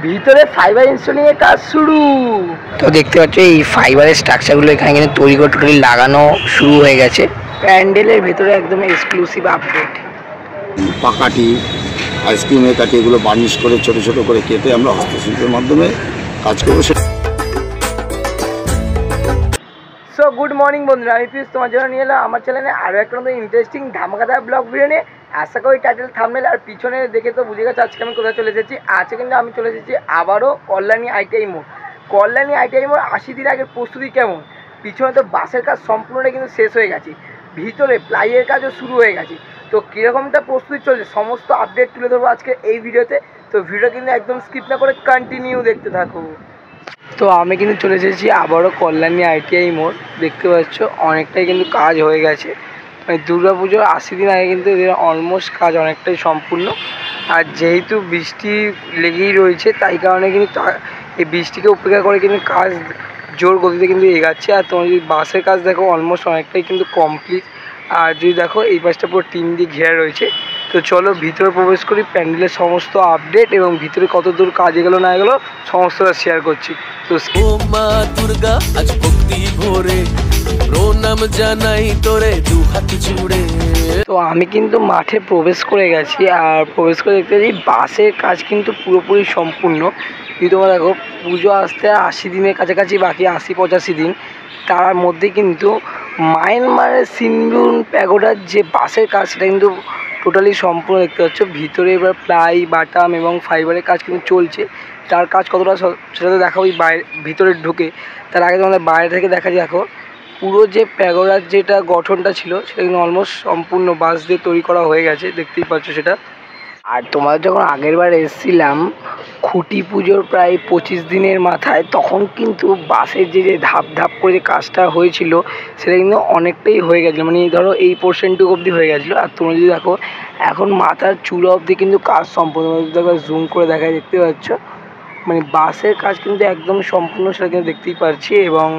ভিতরে fibre installing এর কাজ শুরু। তো দেখতে পাচ্ছ এই ফাইবারের স্ট্রাকচারগুলো এখানে কিন্তু তৈরি করে টোটালি লাগানো শুরু হয়ে গেছে। প্যান্ডেলের ভেতরে একদম এক্সক্লুসিভ আপডেট। পাকাটি, আইসক্রিমের কাটি এগুলো বার্নিশ করে ছোট ছোট করে কেটে আমরা হস্তশিল্পের মাধ্যমে কাজ করবো। সো গুড মর্নিং বন্ধুরা, আমি পিউষ তোমার জন্য নিয়ে এলাম আমার চ্যানেলে আরও একটা নতুন ইন্টারেস্টিং ধামাকাদার ব্লগ ভিডিও নিয়ে। আশা করি টাইটেল থাম্বনেল আর পিছনে দেখে তো বুঝে গেছে আজকে আমি কোথায় চলে এসেছি। আজকে কিন্তু আমি চলে এসেছি আবারও কল্যাণী আইটিআই মোড়। কল্যাণী আইটিআই মোড় 80 দিন আগের প্রস্তুতি কেমন, পিছনে তো বাসের কাজ সম্পূর্ণটা কিন্তু শেষ হয়ে গেছে, ভিতরে প্লাইয়ের কাজও শুরু হয়ে গেছে। তো কীরকমটা প্রস্তুতি চলছে সমস্ত আপডেট তুলে ধরবো আজকে এই ভিডিওতে। তো ভিডিও কিন্তু একদম স্কিপ না করে কন্টিনিউ দেখতে থাকো। তো আমি কিন্তু চলে এসেছি আবারও কল্যাণী আইটিআই মোড়। দেখতে পাচ্ছ অনেকটাই কিন্তু কাজ হয়ে গেছে, মানে দুর্গা পুজোর 80 দিন আগে কিন্তু এদের অলমোস্ট কাজ অনেকটাই সম্পূর্ণ। আর যেহেতু বৃষ্টি লেগেই রয়েছে তাই কারণে কিন্তু এই বৃষ্টিকে উপেক্ষা করে কিন্তু কাজ জোর গতিতে কিন্তু এগাচ্ছে। আর তোমার যদি বাসের কাজ দেখো অলমোস্ট অনেকটাই কিন্তু কমপ্লিট। আর যদি দেখো এই পাশটা পুরো টিন দিয়ে ঘেরা রয়েছে। তো চলো ভিতরে প্রবেশ করি, প্যান্ডেলের সমস্ত আপডেট এবং ভিতরে কত দূর কাজ এগুলো না এগুলো সমস্তটা শেয়ার করছি। তো মা দুর্গা আজ ভক্তি ভরে প্রণাম জানাই তোরে দু হাত জুড়ে। তো আমি কিন্তু মাঠে প্রবেশ করে গেছি, আর প্রবেশ করে দেখতে পাচ্ছি বাসের কাজ কিন্তু পুরোপুরি সম্পূর্ণ। যদি তোমরা দেখো পুজো আসতে 80 দিনের কাছাকাছি বাকি, 80-85 দিন। তার মধ্যে কিন্তু মায়ানমারের সিনবুন প্যাগোডার যে বাসের কাজ সেটা কিন্তু টোটালি সম্পূর্ণ দেখতে পাচ্ছ। ভিতরে এবার প্লাই, বাটাম এবং ফাইবারের কাজ কিন্তু চলছে। তার কাজ কতটা সেটা তো দেখাবো বাইরে, ভিতরে ঢুকে। তার আগে তোমাদের বাইরে থেকে দেখা যায় দেখো পুরো যে প্যাগোডার যেটা গঠনটা ছিল সেটা কিন্তু অলমোস্ট সম্পূর্ণ বাঁশ দিয়ে তৈরি করা হয়ে গেছে, দেখতেই পাচ্ছ সেটা। আর তোমাদের যখন আগের বার এসেছিলাম খুঁটি পুজোর প্রায় 25 দিনের মাথায়, তখন কিন্তু বাসের যে ধাপ ধাপ করে যে কাজটা হয়েছিল সেটা কিন্তু অনেকটাই হয়ে গেছিলো, মানে ধরো এই পোর্শনটুকু অবধি হয়ে গেছিলো। আর তোমরা যদি দেখো এখন মাথার চূড়া অবধি কিন্তু কাজ সম্পূর্ণ, দেখো জুম করে দেখায় দেখতে পাচ্ছ, মানে বাসের কাজ কিন্তু একদম সম্পূর্ণ সেটা কিন্তু দেখতেই পাচ্ছি। এবং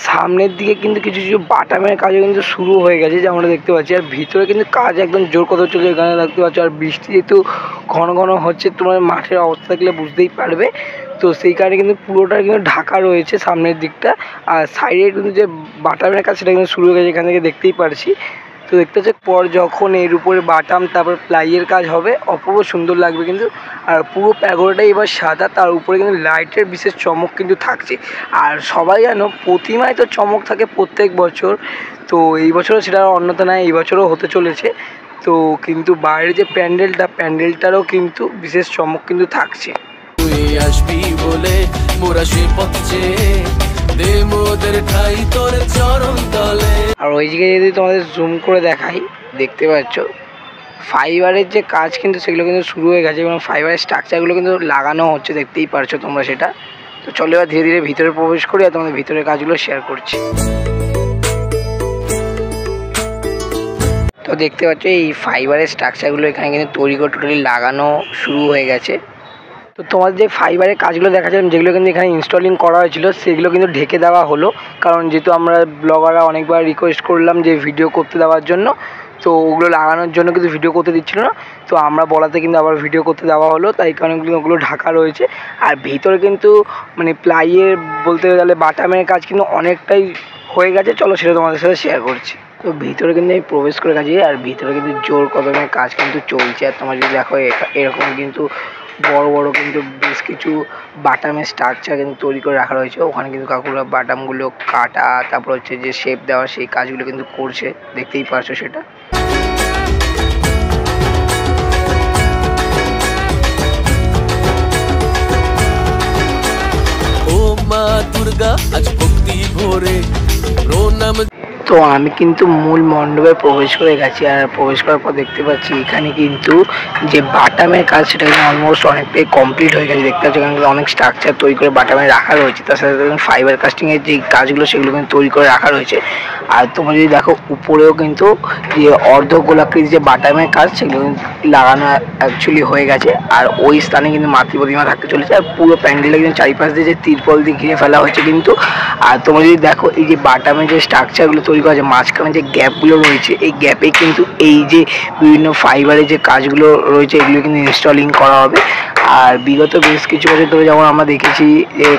সামনের দিকে কিন্তু কিছু কিছু বাটামের কাজও কিন্তু শুরু হয়ে গেছে যা আমরা দেখতে পাচ্ছি। আর ভিতরে কিন্তু কাজ একদম জোর কথা চলছে, এখানে দেখতে পাচ্ছ। আর বৃষ্টি যেহেতু ঘন ঘন হচ্ছে, তোমার মাঠের অবস্থা দেখলে বুঝতেই পারবে। তো সেই কারণে কিন্তু পুরোটা কিন্তু ঢাকা রয়েছে সামনের দিকটা। আর সাইডে কিন্তু যে বাটামের কাজ সেটা কিন্তু শুরু হয়ে গেছে, এখান থেকে দেখতেই পারছি। তো দেখতে হচ্ছে পর যখন এর উপরে বাটাম তারপর প্লাইয়ের কাজ হবে অপূর্ব সুন্দর লাগবে কিন্তু। আর পুরো প্যাগোডাটাই এবার সাদা, তার উপরে কিন্তু লাইটের বিশেষ চমক কিন্তু থাকছে। আর সবাই জানো প্রতিমায় তো চমক থাকে প্রত্যেক বছর, তো এই বছরও সেটা অন্যথা নয়, এই বছরও হতে চলেছে। তো কিন্তু বাইরে যে প্যান্ডেলটারও কিন্তু বিশেষ চমক কিন্তু থাকছে। তুই আসবি বলে মোরা সে পথে দে মোদের ঠাই তোর চরণ তলে। আর ওই জায়গায় যদি তোমাদের জুম করে দেখাই দেখতে পাচ্ছ ফাইবারের যে কাজ কিন্তু সেগুলো কিন্তু শুরু হয়ে গেছে এবং ফাইবারের স্ট্রাকচারগুলো কিন্তু লাগানো হচ্ছে, দেখতেই পারছো তোমরা সেটা। তো চলো এবার ধীরে ধীরে ভিতরে প্রবেশ করি আর তোমাদের ভিতরের কাজগুলো শেয়ার করছি। তো দেখতে পাচ্ছ এই ফাইবারের স্ট্রাকচারগুলো এখানে কিন্তু তৈরি করে টোটালি লাগানো শুরু হয়ে গেছে। তো তোমাদের যে ফাইবারের কাজগুলো দেখা যায় যেগুলো কিন্তু এখানে ইনস্টলিং করা হয়েছিল সেগুলো কিন্তু ঢেকে দেওয়া হলো, কারণ যেহেতু আমরা ব্লগাররা অনেকবার রিকোয়েস্ট করলাম যে ভিডিও করতে দেওয়ার জন্য, তো ওগুলো লাগানোর জন্য কিন্তু ভিডিও করতে দিচ্ছিল না। তো আমরা বলাতে কিন্তু আবার ভিডিও করতে দেওয়া হলো, তাই কারণে কিন্তু ওগুলো ঢাকা রয়েছে। আর ভিতরে কিন্তু মানে প্লাইয়ের বলতে গেলে বাটামের কাজ কিন্তু অনেকটাই হয়ে গেছে, চলো সেটা তোমাদের সাথে শেয়ার করছি। তো ভিতরে কিন্তু আমি প্রবেশ করে গেছি, আর ভিতরে কিন্তু জোর কদমের কাজ কিন্তু চলছে। আর তোমরা যদি দেখো এরকম কিন্তু বড় বড় কিন্তু বেশ কিছু বাটামের স্ট্রাকচার কিন্তু তৈরি করে রাখা রয়েছে। ওখানে কিন্তু কাকুরা বাটামগুলো কাটা তারপর হচ্ছে যে শেপ দেওয়া সেই কাজগুলো কিন্তু করছে, দেখতেই পারছো সেটা। ও মা দুর্গা আজ ভক্তি ভরে প্রণাম। তো আমি কিন্তু মূল মণ্ডপে প্রবেশ করে গেছি, আর প্রবেশ করার পর দেখতে পাচ্ছি এখানে কিন্তু যে বাটামের কাজ সেটা কিন্তু অলমোস্ট অনেকটাই কমপ্লিট হয়ে গেছে। দেখতে পাচ্ছি এখানে অনেক স্ট্রাকচার তৈরি করে বাটামে রাখা রয়েছে, তার সাথে ফাইবার কাস্টিংয়ের যে কাজগুলো সেগুলো কিন্তু তৈরি করে রাখা রয়েছে। আর তোমরা যদি দেখো উপরেও কিন্তু যে অর্ধ গোলাকৃতি যে বাটামের কাজ সেগুলো কিন্তু লাগানো অ্যাকচুয়ালি হয়ে গেছে। আর ওই স্থানে কিন্তু মাতৃ প্রতিমা থাকতে চলেছে। আর পুরো প্যান্ডেলে কিন্তু চারিপাশ দিয়ে যে তিরপল দিয়ে ঘিরে ফেলা হয়েছে কিন্তু। আর তোমরা যদি দেখো এই যে বাটামের যে স্ট্রাকচারগুলো তৈরি করা আছে মাঝখানে যে গ্যাপগুলো রয়েছে, এই গ্যাপে কিন্তু এই যে বিভিন্ন ফাইবারের যে কাজগুলো রয়েছে এগুলো কিন্তু ইনস্টলিং করা হবে। আর বিগত বেশ কিছু বছর ধরে যেমন আমরা দেখেছি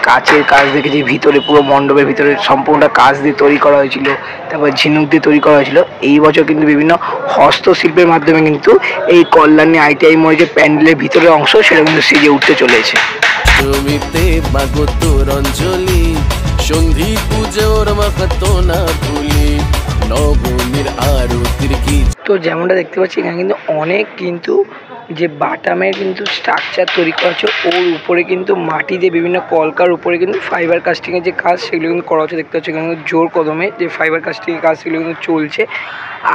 কাচের কাজ দেখেছি, ভিতরে পুরো মণ্ডপের ভিতরে সম্পূর্ণটা কাচ দিয়ে তৈরি করা হয়েছিল, তারপর ঝিনুক দিয়ে তৈরি করা হয়েছিল। এই বছর কিন্তু বিভিন্ন হস্তশিল্পের মাধ্যমে কিন্তু এই কল্যাণী ITI মোড়ে যে প্যান্ডেলের ভিতরের অংশ সেটা কিন্তু সেজে উঠতে চলেছে। জমিতে মাগো তোর অঞ্জলি, সন্ধি পুজোর মাহাতো না ভুলি, নবমীর আরতির কি। তো যেমনটা দেখতে পাচ্ছি এখানে কিন্তু অনেক কিন্তু যে বাটামের কিন্তু স্ট্রাকচার তৈরি করা হচ্ছে, ওর উপরে কিন্তু মাটি দিয়ে বিভিন্ন কলকার উপরে কিন্তু ফাইবার কাস্টিংয়ের যে কাজ সেগুলো কিন্তু করা হচ্ছে। দেখতে পাচ্ছি এখানে কিন্তু জোর কদমে যে ফাইবার কাস্টিংয়ের কাজ সেগুলো কিন্তু চলছে।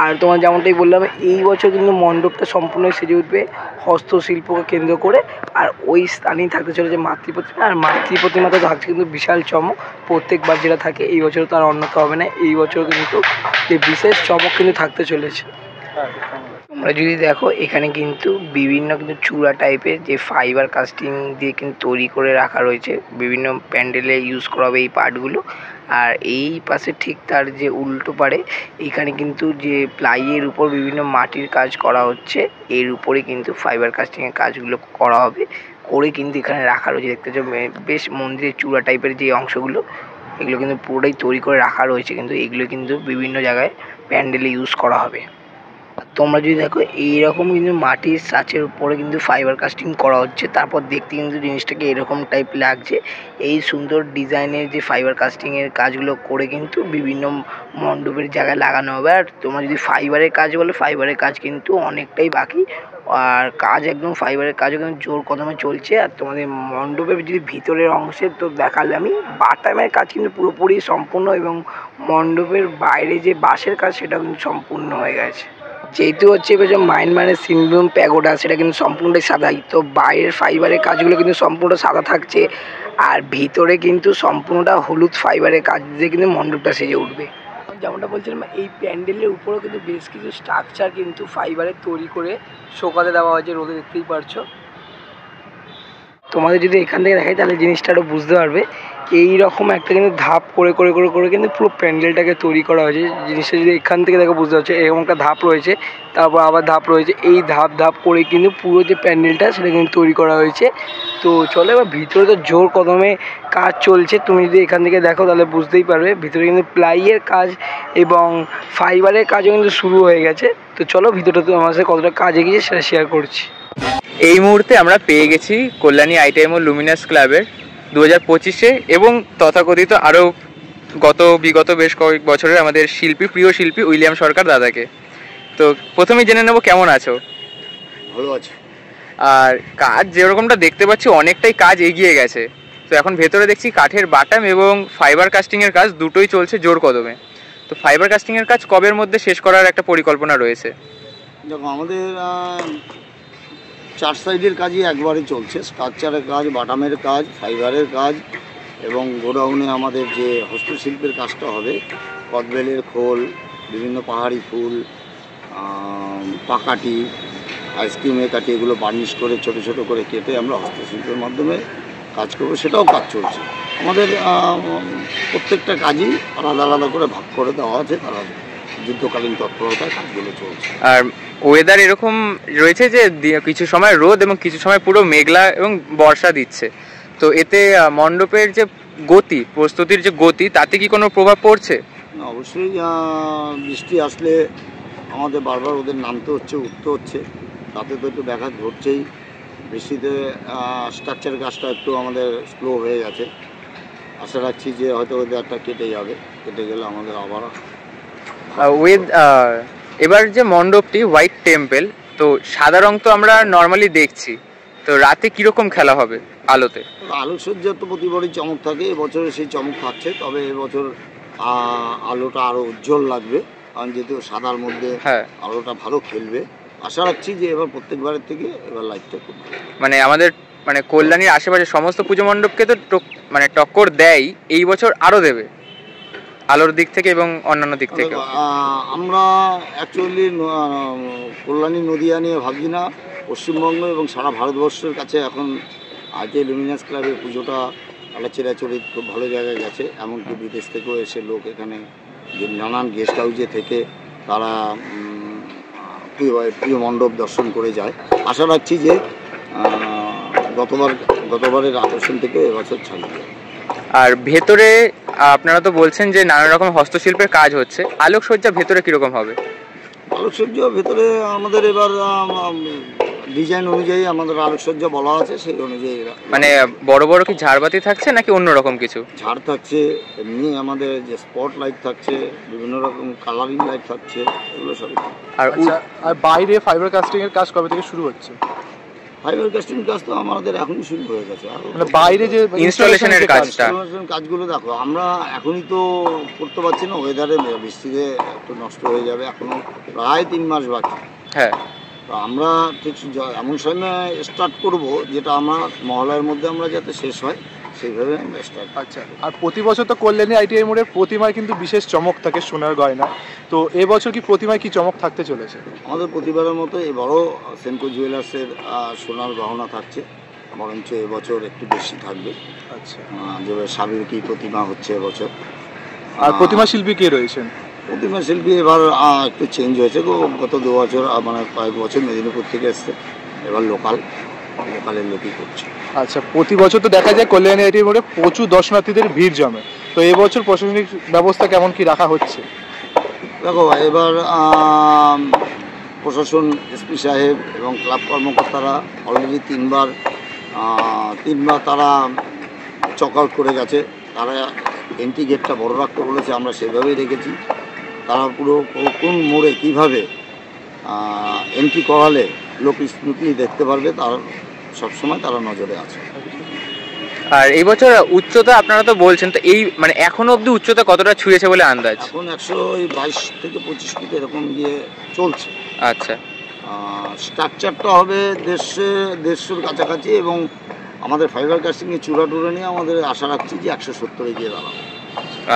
আর তোমার যেমনটাই বললাম, এই বছর কিন্তু মণ্ডপটা সম্পূর্ণ সেজে উঠবে হস্তশিল্পকে কেন্দ্র করে। আর ওই স্থানেই থাকতে চলেছে মাতৃপ্রতিমা, আর মাতৃপ্রতিমা তো থাকছে কিন্তু বিশাল চমক। প্রত্যেকবার যেটা থাকে এই বছর তার অন্যথা হবে না, এই বছর কিন্তু এই বিশেষ চমক কিন্তু থাকতে চলেছে। তোমরা যদি দেখো এখানে কিন্তু বিভিন্ন কিন্তু চূড়া টাইপের যে ফাইবার কাস্টিং দিয়ে কিন্তু তৈরি করে রাখা রয়েছে, বিভিন্ন প্যান্ডেলে ইউজ করা হবে এই পার্টগুলো। আর এই পাশে ঠিক তার যে উল্টো পারে এখানে কিন্তু যে প্লাইয়ের উপর বিভিন্ন মাটির কাজ করা হচ্ছে, এর উপরে কিন্তু ফাইবার কাস্টিংয়ের কাজগুলো করা হবে, করে কিন্তু এখানে রাখা রয়েছে। দেখতে পাচ্ছ বেশ মন্দিরের চূড়া টাইপের যে অংশগুলো এগুলো কিন্তু পুরোটাই তৈরি করে রাখা রয়েছে, কিন্তু এগুলো কিন্তু বিভিন্ন জায়গায় প্যান্ডেলে ইউজ করা হবে। তোমরা যদি দেখো এইরকম কিন্তু মাটির ছাঁচের উপরে কিন্তু ফাইবার কাস্টিং করা হচ্ছে, তারপর দেখতে কিন্তু জিনিসটাকে এরকম টাইপ লাগছে। এই সুন্দর ডিজাইনের যে ফাইবার কাস্টিংয়ের কাজগুলো করে কিন্তু বিভিন্ন মণ্ডপের জায়গায় লাগানো হবে। আর তোমরা যদি ফাইবারের কাজ বলো, ফাইবারের কাজ কিন্তু অনেকটাই বাকি, আর কাজ একদম ফাইবারের কাজও কিন্তু জোর কদমে চলছে। আর তোমাদের মণ্ডপের যদি ভিতরের অংশে তো দেখালে আমি বাটামের কাজ কিন্তু পুরোপুরি সম্পূর্ণ, এবং মণ্ডপের বাইরে যে বাঁশের কাজ সেটা কিন্তু সম্পূর্ণ হয়ে গেছে। যেহেতু হচ্ছে এবার যে মায়ানমারের সিম্বল প্যাগোডা সেটা কিন্তু সম্পূর্ণটাই সাদাই, তো বাইরের ফাইবারের কাজগুলো কিন্তু সম্পূর্ণ সাদা থাকছে, আর ভিতরে কিন্তু সম্পূর্ণটা হলুদ ফাইবারের কাজ দিয়ে কিন্তু মণ্ডপটা সেজে উঠবে। যেমনটা বলছিলাম, এই প্যান্ডেলের উপরেও কিন্তু বেশ কিছু স্ট্রাকচার কিন্তু ফাইবারের তৈরি করে শোকাতে দেওয়া হয়েছে, রোদে দেখতেই পারছো। তোমাদের যদি এখান থেকে দেখাই তাহলে জিনিসটা আরও বুঝতে পারবে। এই রকম একটা কিন্তু ধাপ করে করে করে করে কিন্তু পুরো প্যান্ডেলটাকে তৈরি করা হয়েছে। জিনিসটা যদি এখান থেকে দেখো বুঝতে পারছো, এরকম একটা ধাপ রয়েছে, তারপর আবার ধাপ রয়েছে, এই ধাপ ধাপ করে কিন্তু পুরো যে প্যান্ডেলটা সেটা কিন্তু তৈরি করা হয়েছে। তো চলো এবার ভিতরে তো জোর কদমে কাজ চলছে, তুমি যদি এখান থেকে দেখো তাহলে বুঝতেই পারবে। ভিতরে কিন্তু প্লাইয়ের কাজ এবং ফাইবারের কাজও কিন্তু শুরু হয়ে গেছে। তো চলো ভিতরটা তো আমার সাথে কতটা কাজ এগিয়েছে সেটা শেয়ার করছি। এই মুহূর্তে আমরা পেয়ে গেছি কল্যাণী ITI মোড় লুমিনাস ক্লাবের 2025-এ এবং তথাকথিত আরও বিগত বেশ কয়েক বছরের আমাদের প্রিয় শিল্পী উইলিয়াম সরকার দাদাকে। তো প্রথমেই জেনে নেব কেমন আছো? ভালো আছে। আর কাজ যেরকমটা দেখতে পাচ্ছি অনেকটাই কাজ এগিয়ে গেছে, তো এখন ভেতরে দেখছি কাঠের বাটাম এবং ফাইবার কাস্টিংয়ের কাজ দুটোই চলছে জোর কদমে। তো ফাইবার কাস্টিংয়ের কাজ কবের মধ্যে শেষ করার একটা পরিকল্পনা রয়েছে? দেখো আমাদের 4 সাইডের কাজই একবারে চলছে, স্ট্রাকচারের কাজ, বাটামের কাজ, ফাইবারের কাজ, এবং গোডাউনে আমাদের যে হস্তশিল্পের কাজটা হবে, কদবেলের খোল, বিভিন্ন পাহাড়ি ফুল, পাকাটি, আইসক্রিমের কাঠি, এগুলো বার্নিশ করে ছোট ছোট করে কেটে আমরা হস্তশিল্পের মাধ্যমে কাজ করবো, সেটাও কাজ চলছে। আমাদের প্রত্যেকটা কাজই আলাদা আলাদা করে ভাগ করে দেওয়া আছে, তারা যুদ্ধকালীন তৎপরতায় কাজগুলো চলছে। আর ওয়েদার এরকম রয়েছে যে কিছু সময় রোদ এবং কিছু সময় পুরো মেঘলা এবং বর্ষা দিচ্ছে, তো এতে মণ্ডপের যে গতি, প্রস্তুতির যে গতি, তাতে কি কোনো প্রভাব পড়ছে? অবশ্যই বৃষ্টি আসলে আমাদের বারবার ওদের নামতে হচ্ছে, উঠতে হচ্ছে, তাতে তো একটু ব্যাঘাত ঘটছেই। বৃষ্টিতে স্ট্রাকচার কাজটা একটু আমাদের স্লো হয়ে গেছে। আশা রাখছি যে হয়তো ওয়েদারটা কেটে যাবে, কেটে গেলে আমাদের আবার এবার যে মণ্ডপটি হোয়াইট টেম্পল, তো সাদা রং তো আমরা নর্মালি দেখছি, তো রাতে কিরকম খেলা হবে আলোতে? আলোকসজ্জার তো প্রতিবারই চমক থাকে, এবছরে সেই চমক থাকছে, তবে এবছর আলোটা আরও উজ্জ্বল লাগবে, কারণ যেহেতু সাদার মধ্যে আলোটা ভালো খেলবে। আশা রাখছি যে এবার প্রত্যেকবারের থেকে এবার লাইটটা খুব মানে আমাদের কল্যাণীর আশেপাশে সমস্ত পুজো মণ্ডপকে তো টক্কর দেয়, এই বছর আরও দেবে আলোর দিক থেকে এবং অন্যান্য দিক থেকে। আমরা অ্যাকচুয়ালি কল্যাণী নদিয়া নিয়ে ভাবছি না, পশ্চিমবঙ্গ এবং সারা ভারতবর্ষের কাছে এখন আজকে লুমিনাস ক্লাবের পুজোটা একটা চিরাচরিত খুব ভালো জায়গায় গেছে। এমনকি বিদেশ থেকেও এসে লোক এখানে নানান গেস্ট হাউসে থেকে তারা প্রিয় মণ্ডপ দর্শন করে যায়। আশা রাখছি যে গতবারের আকর্ষণ থেকে এবছর ছাড়িয়ে যায়। আর ভেতরে আপনারা তো বলছেন যে নানা রকম হস্তশিল্পের কাজ হচ্ছে, আলোকসজ্জা ভেতরে কিরকম হবে? আলোকসজ্জা ভেতরে আমাদের এবার ডিজাইন অনুযায়ী আমাদের আলোকসজ্জা বলা আছে, সেই অনুযায়ী মানে বড় বড় কি ঝাড়বাতি থাকছে নাকি অন্যরকম কিছু? ঝাড় থাকছে, এমনি আমাদের যে স্পট লাইট থাকছে, বিভিন্ন রকম কালারিং লাইট থাকছে, এগুলো সবই। আর আর বাইরে ফাইবার কাস্টিং এর কাজ কবে থেকে শুরু হচ্ছে? ফাইবার কাস্টিং কাজ তো আমাদের এখনই শুরু হয়ে গেছে। আর মানে বাইরে যে ইনস্টলেশনের কাজটা, কাজগুলো দেখো, আমরা এখনই তো করতে পারছি না, ওয়েদারে বৃষ্টিতে একটু নষ্ট হয়ে যাবে, এখনো প্রায় 3 মাস বাকি। হ্যাঁ, তো আমরা ঠিক এমন সময় স্টার্ট করব যেটা আমার মহলার মধ্যে আমরা যাতে শেষ হয় সেইভাবে আমরা স্টার্ট। আচ্ছা, আর প্রতি বছর তো কল্যাণী আইটিআই মোড়ের প্রতিমায় কিন্তু বিশেষ চমক থাকে সোনার গয়না, তো এবছর কি প্রতিমায় কি চমক থাকতে চলেছে? আমাদের প্রতিবারের মতো এবারও সেনকো জুয়েলার্সের সোনার গহনা থাকছে, বরঞ্চ এবছর একটু বেশি থাকবে। আচ্ছা, যেভাবে সাবেকি প্রতিমা হচ্ছে এবছর। আর প্রতিমা শিল্পী কে রয়েছেন? প্রতিমা শিল্পী এবার একটু চেঞ্জ হয়েছে, গত 2 বছর মানে কয়েক বছর মেদিনীপুর থেকে এসছে, এবার লোকালের লোকই করছে। আচ্ছা, প্রতি বছর তো দেখা যায় কল্যাণী আইটিআই মোড়ে প্রচুর দর্শনার্থীদের ভিড় জমে, তো এবছর প্রশাসনিক ব্যবস্থা কেমন কি রাখা হচ্ছে? দেখো, এবার প্রশাসন, এসপি সাহেব এবং ক্লাব কর্মকর্তারা অলরেডি 3বার তারা চক আউট করে গেছে। তারা এন্ট্রি গেটটা বড় রাখতে বলেছে, আমরা সেভাবেই রেখেছি। তারা পুরো কোন মোড়ে কীভাবে এন্ট্রি করালে লোক স্মুথলি দেখতে পারবে, তার সবসময় তারা নজরে আছে। আর এই বছর উচ্চতা আপনারা তো বলছেন, তো এই মানে এখনো অবধি উচ্চতা কতটা ছুঁয়েছে বলে আন্দাজ? এখন 122 থেকে 25 ফিট এরকম গিয়ে চলছে। আচ্ছা, স্ট্রাকচারটা হবে 150-150-র কাছাকাছি, এবং আমাদের ফাইবার কাস্টিংয়ে চূড়া নিয়ে আমাদের আশা রাখছি যে 170-এ গিয়ে দাঁড়াবে।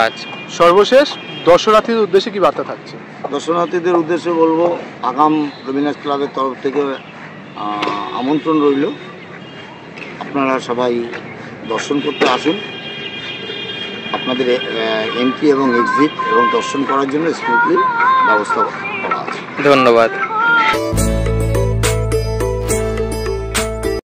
আচ্ছা, সর্বশেষ দর্শনার্থীদের উদ্দেশ্যে কি বার্তা থাকছে? দর্শনার্থীদের উদ্দেশ্যে বলবো, আগাম লুমিনাস ক্লাবের তরফ থেকে আমন্ত্রণ রইল, আপনারা সবাই দর্শন করতে আসুন। আপনাদের এন্ট্রি এবং এক্সিট এবং দর্শন করার জন্য স্মুথলি ব্যবস্থা করা আছে। ধন্যবাদ।